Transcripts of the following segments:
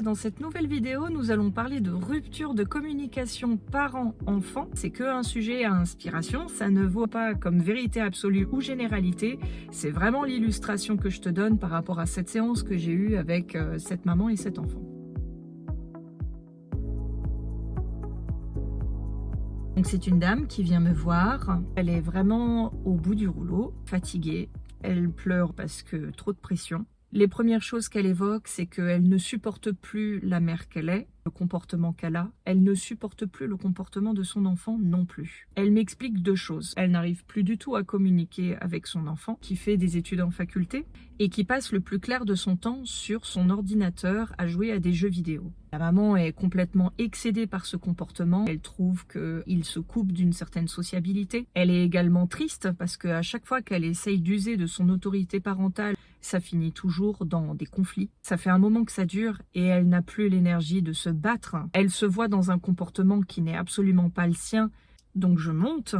Dans cette nouvelle vidéo, nous allons parler de rupture de communication parent-enfant. C'est que un sujet à inspiration, ça ne vaut pas comme vérité absolue ou généralité. C'est vraiment l'illustration que je te donne par rapport à cette séance que j'ai eue avec cette maman et cet enfant. Donc c'est une dame qui vient me voir. Elle est vraiment au bout du rouleau, fatiguée. Elle pleure parce que trop de pression. Les premières choses qu'elle évoque, c'est qu'elle ne supporte plus la mère qu'elle est, le comportement qu'elle a. Elle ne supporte plus le comportement de son enfant non plus. Elle m'explique deux choses. Elle n'arrive plus du tout à communiquer avec son enfant, qui fait des études en faculté, et qui passe le plus clair de son temps sur son ordinateur à jouer à des jeux vidéo. La maman est complètement excédée par ce comportement. Elle trouve qu'il se coupe d'une certaine sociabilité. Elle est également triste parce qu'à chaque fois qu'elle essaye d'user de son autorité parentale, ça finit toujours dans des conflits. Ça fait un moment que ça dure et elle n'a plus l'énergie de se battre. Elle se voit dans un comportement qui n'est absolument pas le sien. Donc je monte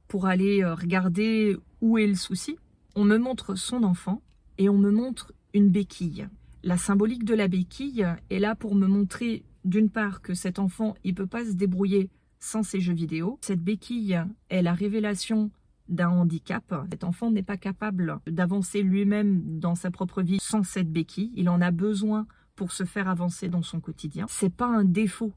pour aller regarder où est le souci. On me montre son enfant et on me montre une béquille. La symbolique de la béquille est là pour me montrer d'une part que cet enfant, il peut pas se débrouiller sans ses jeux vidéo. Cette béquille est la révélation d'un handicap. Cet enfant n'est pas capable d'avancer lui-même dans sa propre vie sans cette béquille. Il en a besoin pour se faire avancer dans son quotidien. C'est pas un défaut.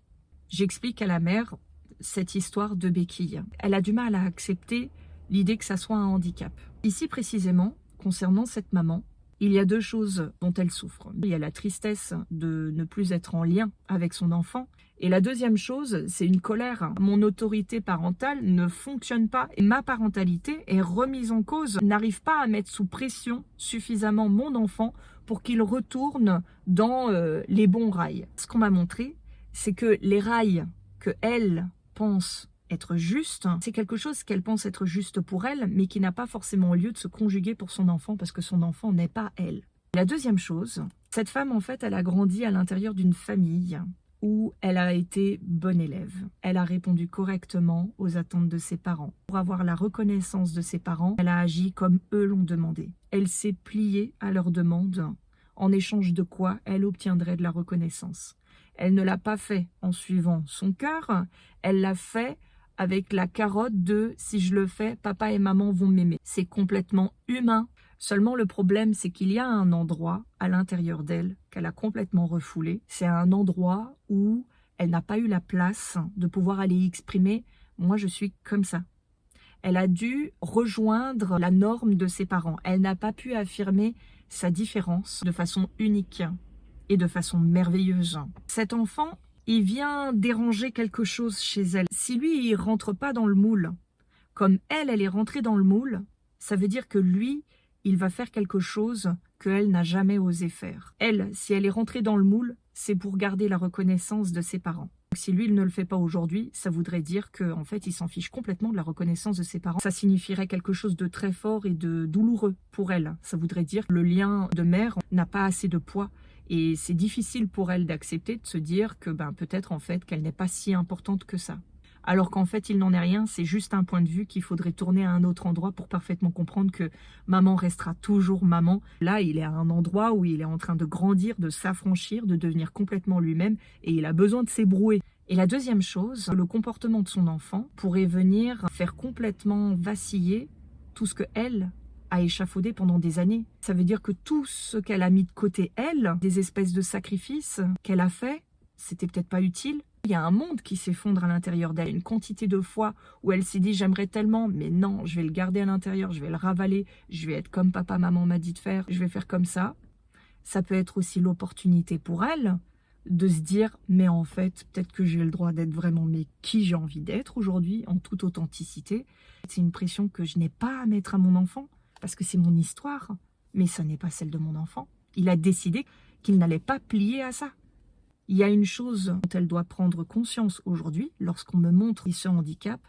J'explique à la mère cette histoire de béquille. Elle a du mal à accepter l'idée que ça soit un handicap. Ici précisément, concernant cette maman, il y a deux choses dont elle souffre. Il y a la tristesse de ne plus être en lien avec son enfant. Et la deuxième chose, c'est une colère. Mon autorité parentale ne fonctionne pas et ma parentalité est remise en cause. Je n'arrive pas à mettre sous pression suffisamment mon enfant pour qu'il retourne dans les bons rails. Ce qu'on m'a montré, c'est que les rails que elle pense être juste, c'est quelque chose qu'elle pense être juste pour elle, mais qui n'a pas forcément lieu de se conjuguer pour son enfant parce que son enfant n'est pas elle. La deuxième chose, cette femme, en fait, elle a grandi à l'intérieur d'une famille où elle a été bonne élève. Elle a répondu correctement aux attentes de ses parents. Pour avoir la reconnaissance de ses parents, elle a agi comme eux l'ont demandé. Elle s'est pliée à leurs demandes, en échange de quoi elle obtiendrait de la reconnaissance. Elle ne l'a pas fait en suivant son cœur, elle l'a fait avec la carotte de « si je le fais, papa et maman vont m'aimer ». C'est complètement humain. Seulement le problème, c'est qu'il y a un endroit à l'intérieur d'elle qu'elle a complètement refoulé. C'est un endroit où elle n'a pas eu la place de pouvoir aller exprimer « moi je suis comme ça ». Elle a dû rejoindre la norme de ses parents. Elle n'a pas pu affirmer sa différence de façon unique et de façon merveilleuse. Cet enfant, il vient déranger quelque chose chez elle. Si lui, il rentre pas dans le moule, comme elle est rentrée dans le moule, ça veut dire que lui, il va faire quelque chose qu'elle n'a jamais osé faire. Elle, si elle est rentrée dans le moule, c'est pour garder la reconnaissance de ses parents. Si lui, il ne le fait pas aujourd'hui, ça voudrait dire qu'en fait, il s'en fiche complètement de la reconnaissance de ses parents. Ça signifierait quelque chose de très fort et de douloureux pour elle. Ça voudrait dire que le lien de mère n'a pas assez de poids. Et c'est difficile pour elle d'accepter, de se dire que peut-être en fait qu'elle n'est pas si importante que ça. Alors qu'en fait il n'en est rien, c'est juste un point de vue qu'il faudrait tourner à un autre endroit pour parfaitement comprendre que maman restera toujours maman. Là il est à un endroit où il est en train de grandir, de s'affranchir, de devenir complètement lui-même et il a besoin de s'ébrouer. Et la deuxième chose, le comportement de son enfant pourrait venir faire complètement vaciller tout ce que elle a échafaudé pendant des années. Ça veut dire que tout ce qu'elle a mis de côté, elle, des espèces de sacrifices qu'elle a fait, c'était peut-être pas utile. Il y a un monde qui s'effondre à l'intérieur d'elle, une quantité de fois où elle s'est dit j'aimerais tellement, mais non, je vais le garder à l'intérieur, je vais le ravaler, je vais être comme papa, maman m'a dit de faire, je vais faire comme ça. Ça peut être aussi l'opportunité pour elle de se dire mais en fait peut-être que j'ai le droit d'être vraiment mais qui j'ai envie d'être aujourd'hui en toute authenticité. C'est une pression que je n'ai pas à mettre à mon enfant. Parce que c'est mon histoire, mais ce n'est pas celle de mon enfant. Il a décidé qu'il n'allait pas plier à ça. Il y a une chose dont elle doit prendre conscience aujourd'hui, lorsqu'on me montre ce handicap,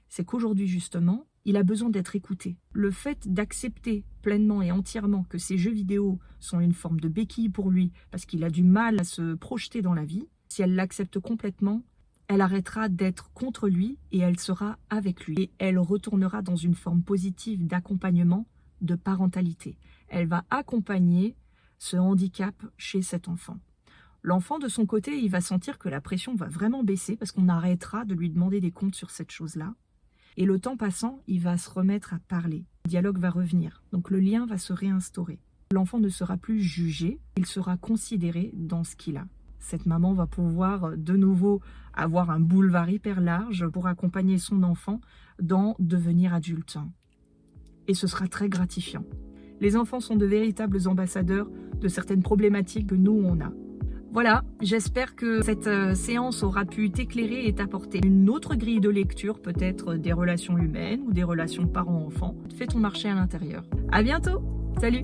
c'est qu'aujourd'hui justement, il a besoin d'être écouté. Le fait d'accepter pleinement et entièrement que ces jeux vidéo sont une forme de béquille pour lui, parce qu'il a du mal à se projeter dans la vie, si elle l'accepte complètement, elle arrêtera d'être contre lui et elle sera avec lui. Et elle retournera dans une forme positive d'accompagnement, de parentalité. Elle va accompagner ce handicap chez cet enfant. L'enfant, de son côté, il va sentir que la pression va vraiment baisser parce qu'on arrêtera de lui demander des comptes sur cette chose-là. Et le temps passant, il va se remettre à parler. Le dialogue va revenir. Donc le lien va se réinstaurer. L'enfant ne sera plus jugé, il sera considéré dans ce qu'il a. Cette maman va pouvoir de nouveau avoir un boulevard hyper large pour accompagner son enfant dans devenir adulte. Et ce sera très gratifiant. Les enfants sont de véritables ambassadeurs de certaines problématiques que nous, on a. Voilà, j'espère que cette séance aura pu t'éclairer et t'apporter une autre grille de lecture, peut-être des relations humaines ou des relations parents-enfants. Fais ton marché à l'intérieur. À bientôt. Salut.